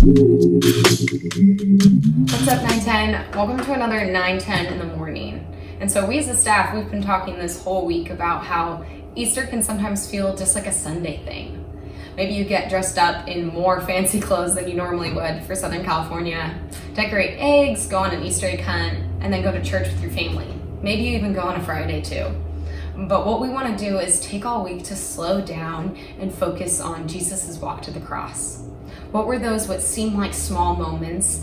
What's up, 910? Welcome to another 910 in the morning. And so we as a staff, we've been talking this whole week about how Easter can sometimes feel just like a Sunday thing. Maybe you get dressed up in more fancy clothes than you normally would for Southern California, decorate eggs, go on an Easter egg hunt, and then go to church with your family. Maybe you even go on a Friday too. But what we want to do is take all week to slow down and focus on Jesus' walk to the cross. What were those what seem like small moments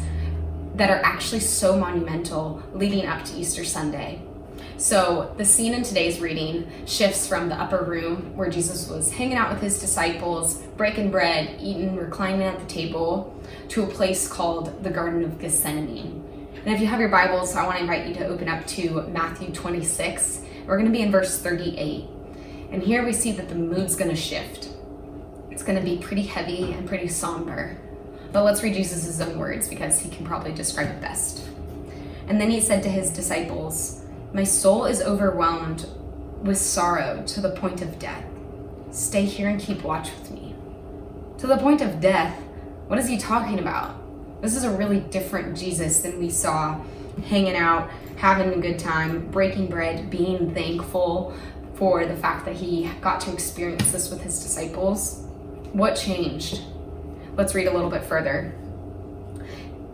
that are actually so monumental leading up to Easter Sunday? So the scene in today's reading shifts from the upper room where Jesus was hanging out with his disciples, breaking bread, eating, reclining at the table, to a place called the Garden of Gethsemane. And if you have your Bibles, I want to invite you to open up to Matthew 26. We're going to be in verse 38. And here we see that the mood's going to shift. It's going to be pretty heavy and pretty somber. But let's read Jesus' own words because he can probably describe it best. And then he said to his disciples, "My soul is overwhelmed with sorrow to the point of death. Stay here and keep watch with me." To the point of death, what is he talking about? This is a really different Jesus than we saw hanging out, having a good time, breaking bread, being thankful for the fact that he got to experience this with his disciples. What changed? Let's read a little bit further.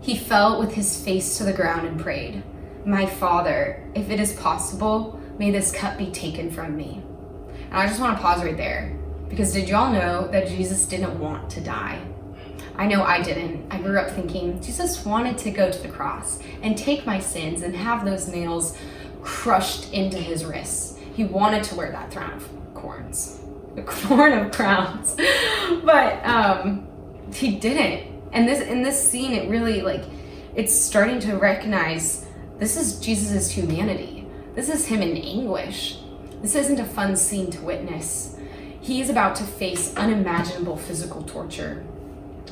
He fell with his face to the ground and prayed, "My Father, if it is possible, may this cup be taken from me." And I just want to pause right there, because did y'all know that Jesus didn't want to die? I know I didn't. I grew up thinking Jesus wanted to go to the cross and take my sins and have those nails crushed into his wrists. He wanted to wear that crown of corns. The crown of crowns. But he didn't. And in this scene, it really, it's starting to recognize this is Jesus' humanity. This is him in anguish. This isn't a fun scene to witness. He is about to face unimaginable physical torture.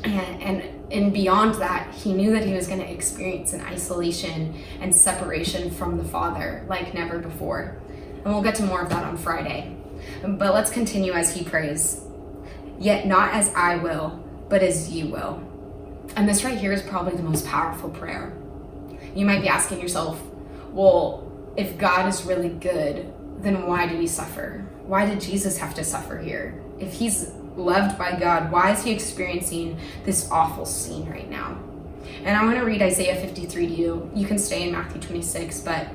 And beyond that, he knew that he was going to experience an isolation and separation from the Father like never before. And we'll get to more of that on Friday. But let's continue as he prays. "Yet not as I will, but as you will." And this right here is probably the most powerful prayer. You might be asking yourself, well, if God is really good, then why do we suffer? Why did Jesus have to suffer here? If he's loved by God, why is he experiencing this awful scene right now? And I want to read Isaiah 53 to you. You can stay in Matthew 26, but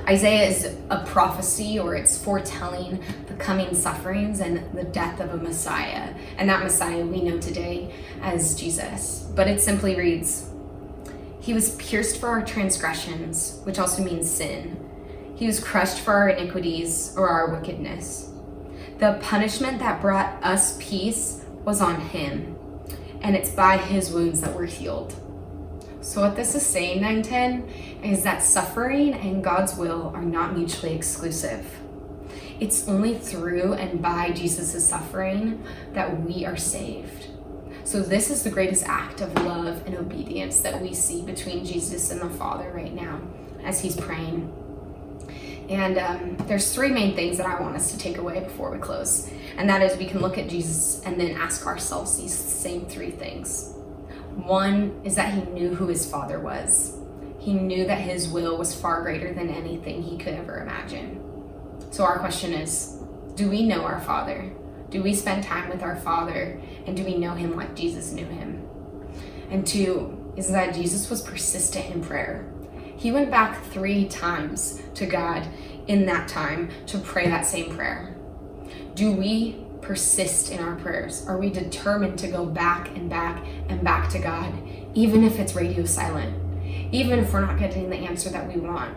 Isaiah is a prophecy, or it's foretelling the coming sufferings and the death of a Messiah. And that Messiah we know today as Jesus. But it simply reads, "He was pierced for our transgressions," which also means sin. "He was crushed for our iniquities," or our wickedness. "The punishment that brought us peace was on him, and it's by his wounds that we're healed." So what this is saying, 910, is that suffering and God's will are not mutually exclusive. It's only through and by Jesus' suffering that we are saved. So this is the greatest act of love and obedience that we see between Jesus and the Father right now as he's praying. And there's three main things that I want us to take away before we close. And that is, we can look at Jesus and then ask ourselves these same three things. One is that he knew who his Father was. He knew that his will was far greater than anything he could ever imagine. So our question is, do we know our Father? Do we spend time with our Father? And do we know him like Jesus knew him? And two is that Jesus was persistent in prayer. He went back 3 times to God in that time to pray that same prayer. Do we persist in our prayers? Are we determined to go back and back and back to God, even if it's radio silent, even if we're not getting the answer that we want?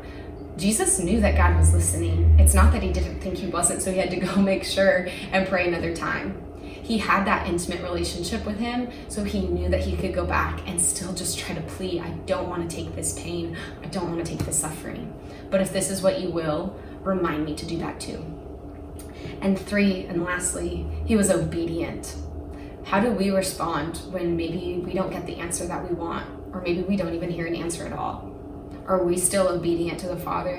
Jesus knew that God was listening. It's not that he didn't think he wasn't, so he had to go make sure and pray another time. He had that intimate relationship with him, so he knew that he could go back and still just try to plead, "I don't want to take this pain. I don't want to take this suffering. But if this is what you will, remind me to do that too." And 3, and lastly, he was obedient. How do we respond when maybe we don't get the answer that we want, or maybe we don't even hear an answer at all? Are we still obedient to the Father?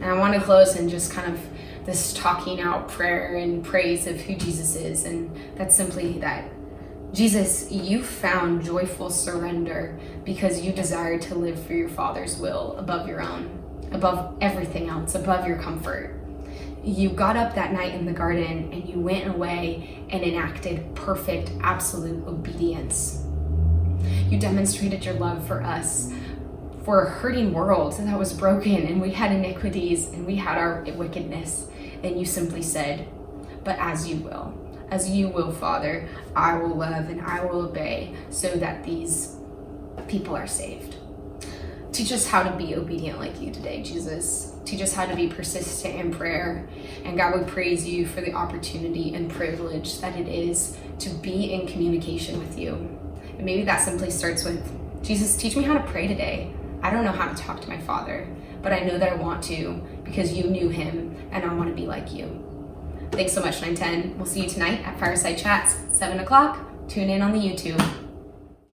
And I want to close in just kind of this talking out prayer and praise of who Jesus is, and that's simply that Jesus, you found joyful surrender because you desired to live for your Father's will above your own, above everything else, above your comfort. You got up that night in the garden and you went away and enacted perfect, absolute obedience. You demonstrated your love for us, for a hurting world that was broken, and we had iniquities and we had our wickedness. And you simply said, but as you will, Father, I will love and I will obey so that these people are saved. Teach us how to be obedient like you today, Jesus. Teach us how to be persistent in prayer. And God, we praise you for the opportunity and privilege that it is to be in communication with you. And maybe that simply starts with, Jesus, teach me how to pray today. I don't know how to talk to my Father, but I know that I want to because you knew him and I want to be like you. Thanks so much, 910. We'll see you tonight at Fireside Chats, 7 o'clock. Tune in on the YouTube.